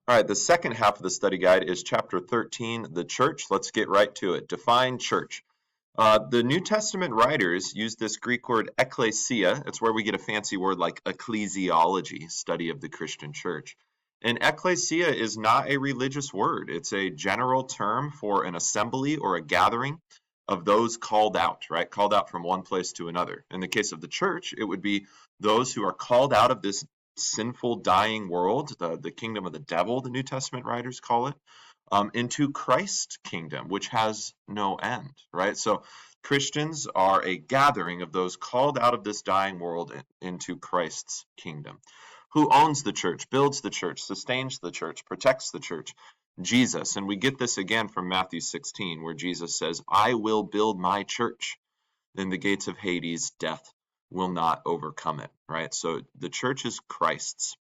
All right, the second half of the study guide is chapter 13, the church. Let's get right to it. Define church. The New Testament writers use this Greek word ekklesia. It's where we get a fancy word like ecclesiology, study of the Christian church. And ekklesia is not a religious word. It's a general term for an assembly or a gathering of those called out, right? Called out from one place to another. In the case of the church, it would be those who are called out of this sinful, dying world, the kingdom of the devil, the New Testament writers call it, into Christ's kingdom, which has no end, right? So Christians are a gathering of those called out of this dying world into Christ's kingdom. Who owns the church, builds the church, sustains the church, protects the church? Jesus. And we get this again from Matthew 16, where Jesus says, I will build my church, and the gates of Hades, death, will not overcome it, right? So the church is Christ's.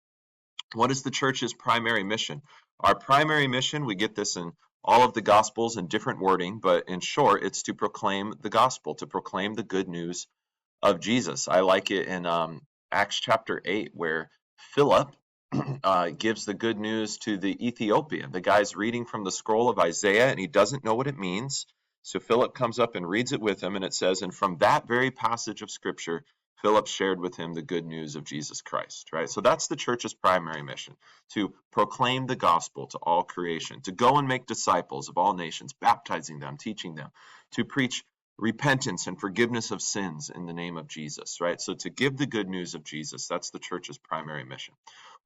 What is the church's primary mission? Our primary mission, we get this in all of the Gospels in different wording, but in short, it's to proclaim the gospel, to proclaim the good news of Jesus. I like it in Acts chapter 8, where Philip gives the good news to the Ethiopian. The guy's reading from the scroll of Isaiah, and he doesn't know what it means. So Philip comes up and reads it with him, and it says, and from that very passage of Scripture, Philip shared with him the good news of Jesus Christ, right? So that's the church's primary mission, to proclaim the gospel to all creation, to go and make disciples of all nations, baptizing them, teaching them, to preach repentance and forgiveness of sins in the name of Jesus, right? So to give the good news of Jesus, that's the church's primary mission.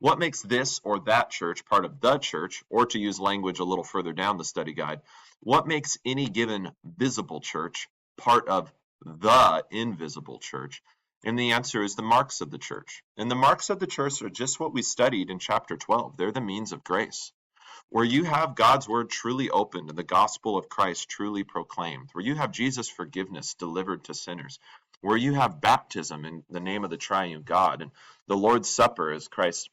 What makes this or that church part of the church, or to use language a little further down the study guide, what makes any given visible church part of the invisible church? And the answer is the marks of the church. And the marks of the church are just what we studied in chapter 12. They're the means of grace. Where you have God's word truly opened and the gospel of Christ truly proclaimed, where you have Jesus' forgiveness delivered to sinners, where you have baptism in the name of the triune God, and the Lord's Supper as Christ's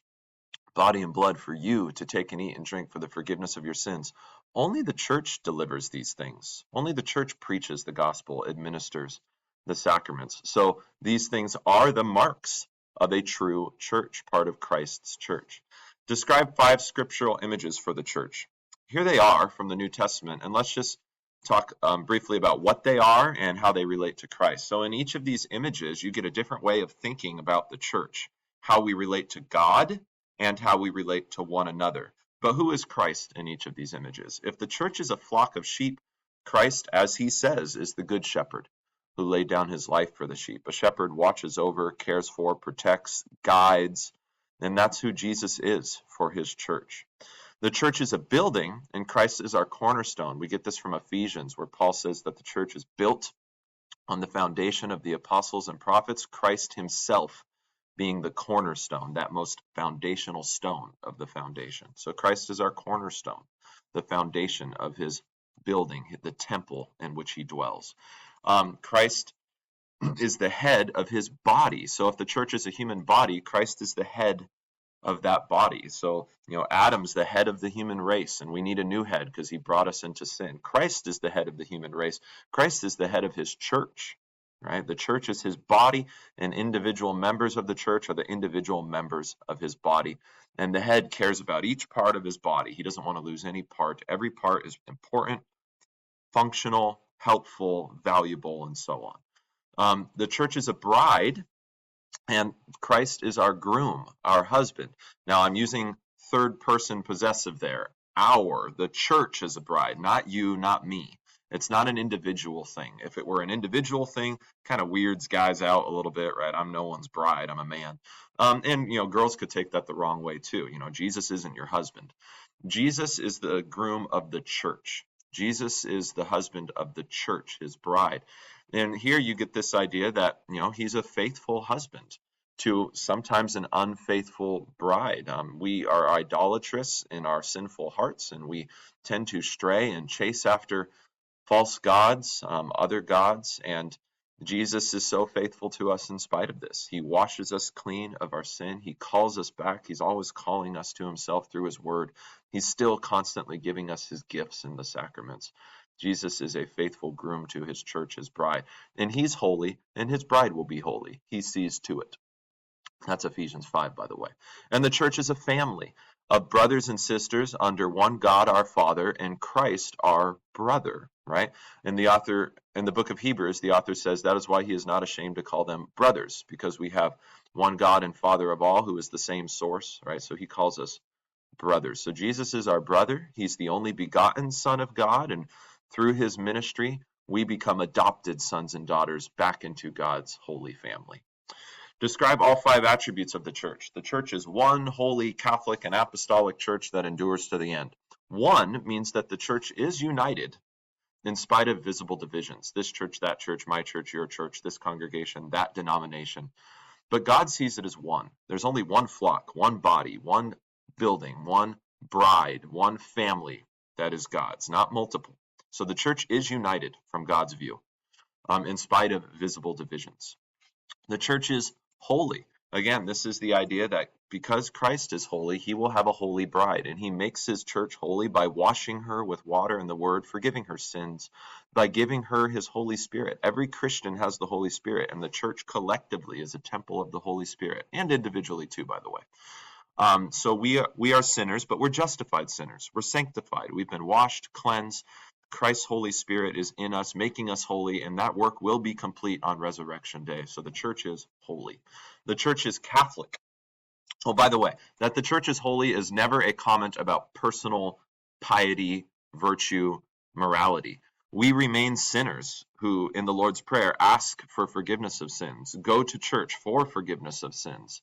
body and blood for you to take and eat and drink for the forgiveness of your sins. Only the church delivers these things. Only the church preaches the gospel, administers the sacraments. So these things are the marks of a true church, part of Christ's church. Describe 5 scriptural images for the church. Here they are from the New Testament, and let's just talk briefly about what they are and how they relate to Christ. So in each of these images, you get a different way of thinking about the church, how we relate to God and how we relate to one another. But who is Christ in each of these images? If the church is a flock of sheep, Christ, as he says, is the good shepherd who laid down his life for the sheep. A shepherd watches over, cares for, protects, guides, and that's who Jesus is for his church. The church is a building, and Christ is our cornerstone. We get this from Ephesians, where Paul says that the church is built on the foundation of the apostles and prophets, Christ himself being the cornerstone, that most foundational stone of the foundation. So Christ is our cornerstone, the foundation of his building, the temple in which he dwells. Christ is the head of his body. So if the church is a human body, Christ is the head of that body. So, Adam's the head of the human race, and we need a new head because he brought us into sin. Christ is the head of the human race. Christ is the head of his church, right? The church is his body, and individual members of the church are the individual members of his body. And the head cares about each part of his body. He doesn't want to lose any part. Every part is important, functional, helpful, valuable, and so on. The church is a bride, and Christ is our groom, our husband. Now I'm using third person possessive there. The church is a bride, not you, not me. It's not an individual thing. If it were an individual thing, kind of weirds guys out a little bit, right? I'm no one's bride, I'm a man. And girls could take that the wrong way too. Jesus isn't your husband. Jesus is the groom of the church. Jesus is the husband of the church, his bride. And here you get this idea that, he's a faithful husband to sometimes an unfaithful bride. We are idolatrous in our sinful hearts, and we tend to stray and chase after false gods, other gods, and Jesus is so faithful to us in spite of this. He washes us clean of our sin. He calls us back. He's always calling us to himself through his word. He's still constantly giving us his gifts in the sacraments. Jesus is a faithful groom to his church, his bride. And he's holy, and his bride will be holy. He sees to it. That's Ephesians 5, by the way. And the church is a family. of brothers and sisters under one God our Father and Christ our brother, right? And the author in the book of Hebrews, the author says that is why he is not ashamed to call them brothers, because we have one God and Father of all who is the same source, right? So he calls us brothers. So Jesus is our brother. He's the only begotten Son of God, and through his ministry, we become adopted sons and daughters back into God's holy family. Describe all 5 attributes of the church. The church is one holy, Catholic, and apostolic church that endures to the end. One means that the church is united in spite of visible divisions. This church, that church, my church, your church, this congregation, that denomination. But God sees it as one. There's only one flock, one body, one building, one bride, one family that is God's, not multiple. So the church is united from God's view, in spite of visible divisions. The church is holy. Again, this is the idea that because Christ is holy, he will have a holy bride, and he makes his church holy by washing her with water and the word, forgiving her sins, by giving her his Holy Spirit. Every Christian has the Holy Spirit, and the church collectively is a temple of the Holy Spirit, and individually too, by the way. So we are sinners, but we're justified sinners. We're sanctified. We've been washed, cleansed. Christ's Holy Spirit is in us, making us holy, and that work will be complete on Resurrection Day. So the church is holy. The church is Catholic. Oh, by the way, that the church is holy is never a comment about personal piety, virtue, morality. We remain sinners who, in the Lord's Prayer, ask for forgiveness of sins, go to church for forgiveness of sins.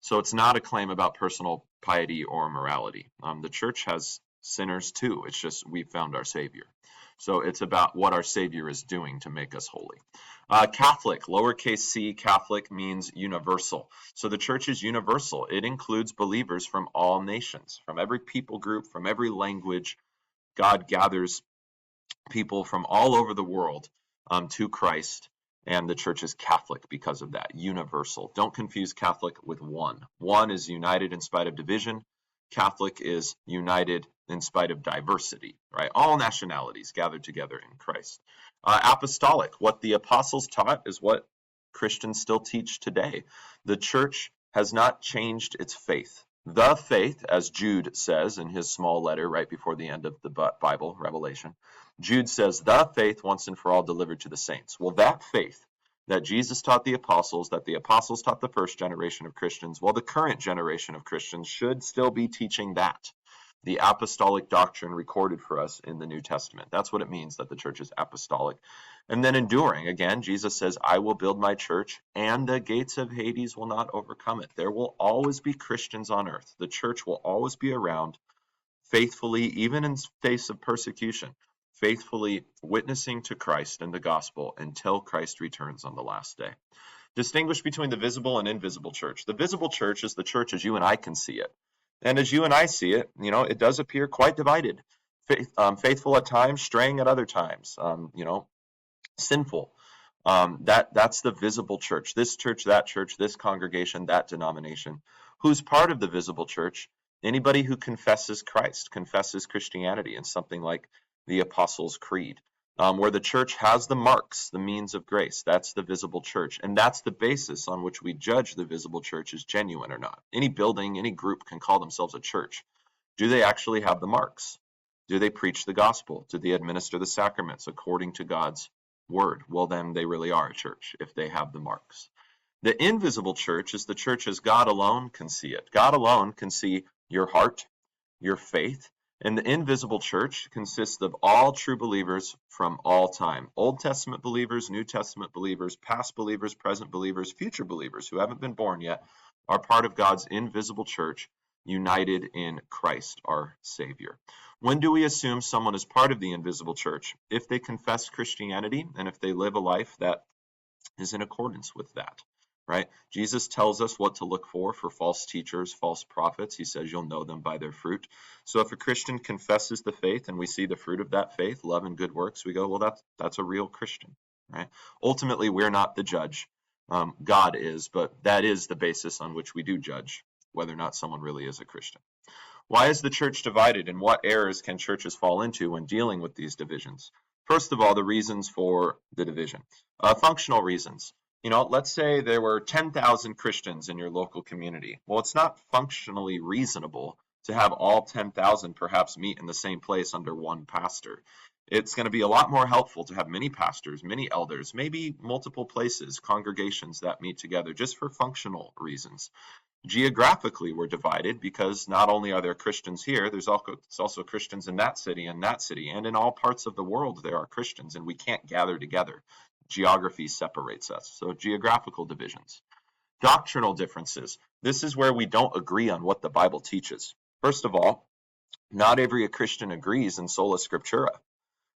So it's not a claim about personal piety or morality. The church has sinners too. It's just we found our Savior. So it's about what our Savior is doing to make us holy. Catholic, lowercase c, Catholic means universal. So the church is universal. It includes believers from all nations, from every people group, from every language. God gathers people from all over the world to Christ, and the church is Catholic because of that, universal. Don't confuse Catholic with one. One is united in spite of division. Catholic is united in spite of diversity, right? All nationalities gathered together in Christ. Apostolic, what the apostles taught is what Christians still teach today. The church has not changed its faith. The faith, as Jude says in his small letter right before the end of the Bible, Revelation, Jude says, the faith once and for all delivered to the saints. Well, that faith that Jesus taught the apostles, that the apostles taught the first generation of Christians, well, the current generation of Christians should still be teaching that. The apostolic doctrine recorded for us in the New Testament. That's what it means that the church is apostolic. And then enduring, again, Jesus says, I will build my church, and the gates of Hades will not overcome it. There will always be Christians on earth. The church will always be around, faithfully, even in face of persecution, faithfully witnessing to Christ and the gospel until Christ returns on the last day. Distinguish between the visible and invisible church. The visible church is the church as you and I can see it. And as you and I see it, it does appear quite divided. Faithful at times, straying at other times, sinful. That's the visible church. This church, this congregation, that denomination. Who's part of the visible church? Anybody who confesses Christ, confesses Christianity in something like the Apostles' Creed, where the church has the marks, the means of grace. That's the visible church. And that's the basis on which we judge the visible church is genuine or not. Any building, any group can call themselves a church. Do they actually have the marks? Do they preach the gospel? Do they administer the sacraments according to God's word? Well, then they really are a church if they have the marks. The invisible church is the church as God alone can see it. God alone can see your heart, your faith, and the invisible church consists of all true believers from all time. Old Testament believers, New Testament believers, past believers, present believers, future believers who haven't been born yet are part of God's invisible church, united in Christ, our Savior. When do we assume someone is part of the invisible church? If they confess Christianity and if they live a life that is in accordance with that. Right? Jesus tells us what to look for false teachers, false prophets. He says you'll know them by their fruit. So if a Christian confesses the faith and we see the fruit of that faith, love and good works, we go, well, that's a real Christian. Right? Ultimately, we're not the judge. God is, but that is the basis on which we do judge whether or not someone really is a Christian. Why is the church divided, and what errors can churches fall into when dealing with these divisions? First of all, the reasons for the division. Functional reasons. Let's say there were 10,000 Christians in your local community. Well, it's not functionally reasonable to have all 10,000 perhaps meet in the same place under one pastor. It's going to be a lot more helpful to have many pastors, many elders, maybe multiple places, congregations that meet together just for functional reasons. Geographically, we're divided because not only are there Christians here, there's also Christians in that city and in all parts of the world there are Christians, and we can't gather together. Geography separates us, so geographical divisions. Doctrinal differences. This is where we don't agree on what the Bible teaches. First of all, not every Christian agrees in sola scriptura,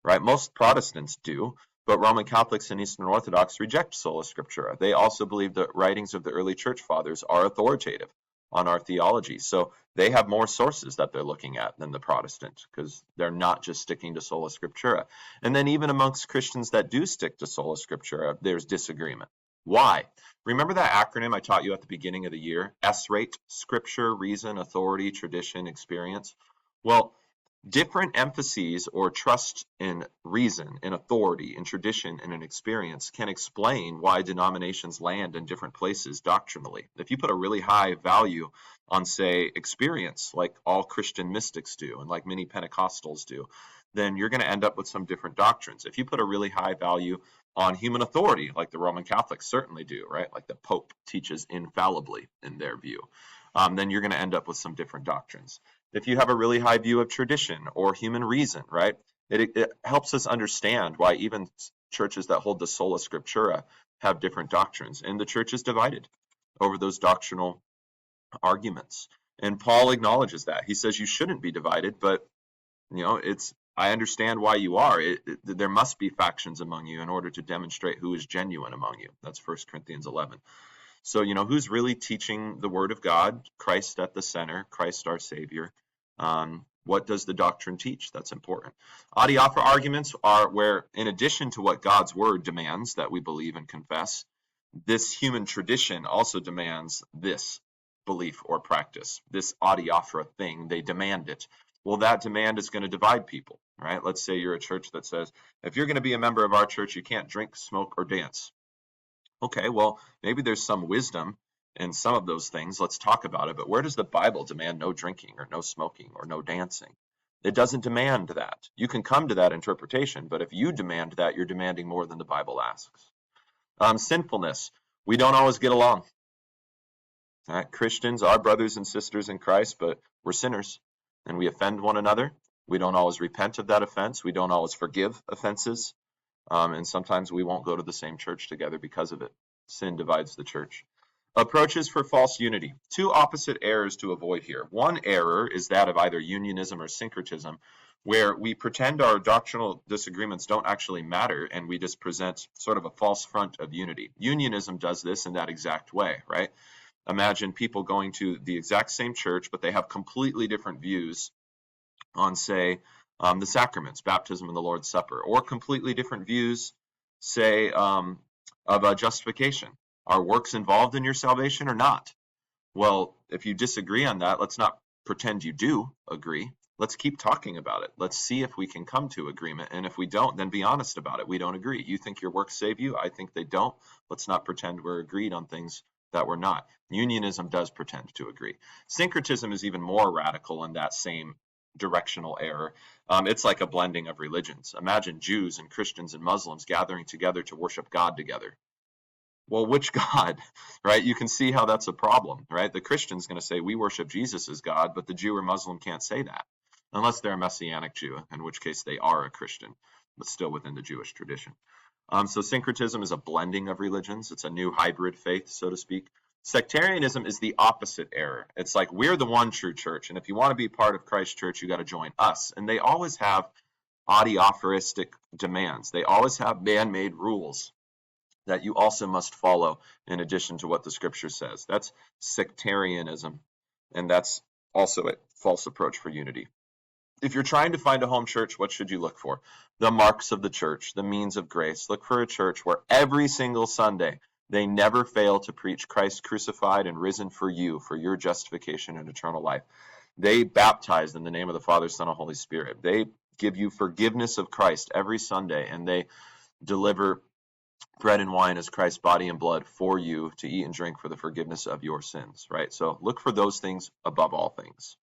right? Most Protestants do, but Roman Catholics and Eastern Orthodox reject sola scriptura. They also believe the writings of the early church fathers are authoritative on our theology. So they have more sources that they're looking at than the Protestant because they're not just sticking to sola scriptura. And then even amongst Christians that do stick to sola scriptura, there's disagreement. Why? Remember that acronym I taught you at the beginning of the year? SRATE, Scripture, Reason, Authority, Tradition, Experience. Well, different emphases or trust in reason, in authority, in tradition, and in experience can explain why denominations land in different places doctrinally. If you put a really high value on, say, experience, like all Christian mystics do, and like many Pentecostals do, then you're going to end up with some different doctrines. If you put a really high value on human authority, like the Roman Catholics certainly do, right? Like the Pope teaches infallibly in their view, then you're going to end up with some different doctrines. If you have a really high view of tradition or human reason, right, it helps us understand why even churches that hold the sola scriptura have different doctrines, and the church is divided over those doctrinal arguments. And Paul acknowledges that. He says you shouldn't be divided, but I understand why you are. There must be factions among you in order to demonstrate who is genuine among you. That's 1 Corinthians 11. So, who's really teaching the Word of God? Christ at the center, Christ our Savior. What does the doctrine teach? That's important. Adiaphora arguments are where, in addition to what God's Word demands that we believe and confess, this human tradition also demands this belief or practice, this adiaphora thing. They demand it. Well, that demand is going to divide people, right? Let's say you're a church that says, if you're going to be a member of our church, you can't drink, smoke, or dance. Okay, well, maybe there's some wisdom in some of those things. Let's talk about it. But where does the Bible demand no drinking or no smoking or no dancing? It doesn't demand that. You can come to that interpretation, but if you demand that, you're demanding more than the Bible asks. Sinfulness. We don't always get along. Right? Christians are brothers and sisters in Christ, but we're sinners and we offend one another. We don't always repent of that offense. We don't always forgive offenses. And sometimes we won't go to the same church together because of it. Sin divides the church. Approaches for false unity. Two opposite errors to avoid here. One error is that of either unionism or syncretism, where we pretend our doctrinal disagreements don't actually matter and we just present sort of a false front of unity. Unionism does this in that exact way, right? Imagine people going to the exact same church, but they have completely different views on, say, the sacraments, baptism and the Lord's Supper, or completely different views, say, of justification. Are works involved in your salvation or not? Well, if you disagree on that, let's not pretend you do agree. Let's keep talking about it. Let's see if we can come to agreement. And if we don't, then be honest about it. We don't agree. You think your works save you. I think they don't. Let's not pretend we're agreed on things that we're not. Unionism does pretend to agree. Syncretism is even more radical in that same directional error. It's like a blending of religions. Imagine Jews and Christians and Muslims gathering together to worship God together. Well, which God, right? You can see how that's a problem, right? The Christian's going to say we worship Jesus as God, but the Jew or Muslim can't say that unless they're a Messianic Jew, in which case they are a Christian, but still within the Jewish tradition. So syncretism is a blending of religions. It's a new hybrid faith, so to speak. Sectarianism is the opposite error. It's like we're the one true church, and if you want to be part of Christ's church, you got to join us. And they always have adiaphoristic demands. They always have man-made rules that you also must follow in addition to what the scripture says. That's sectarianism, and that's also a false approach for unity. If you're trying to find a home church, what should you look for? The marks of the church, the means of grace. Look for a church where every single Sunday they never fail to preach Christ crucified and risen for you, for your justification and eternal life. They baptize in the name of the Father, Son, and Holy Spirit. They give you forgiveness of Christ every Sunday, and they deliver bread and wine as Christ's body and blood for you to eat and drink for the forgiveness of your sins, right? So look for those things above all things.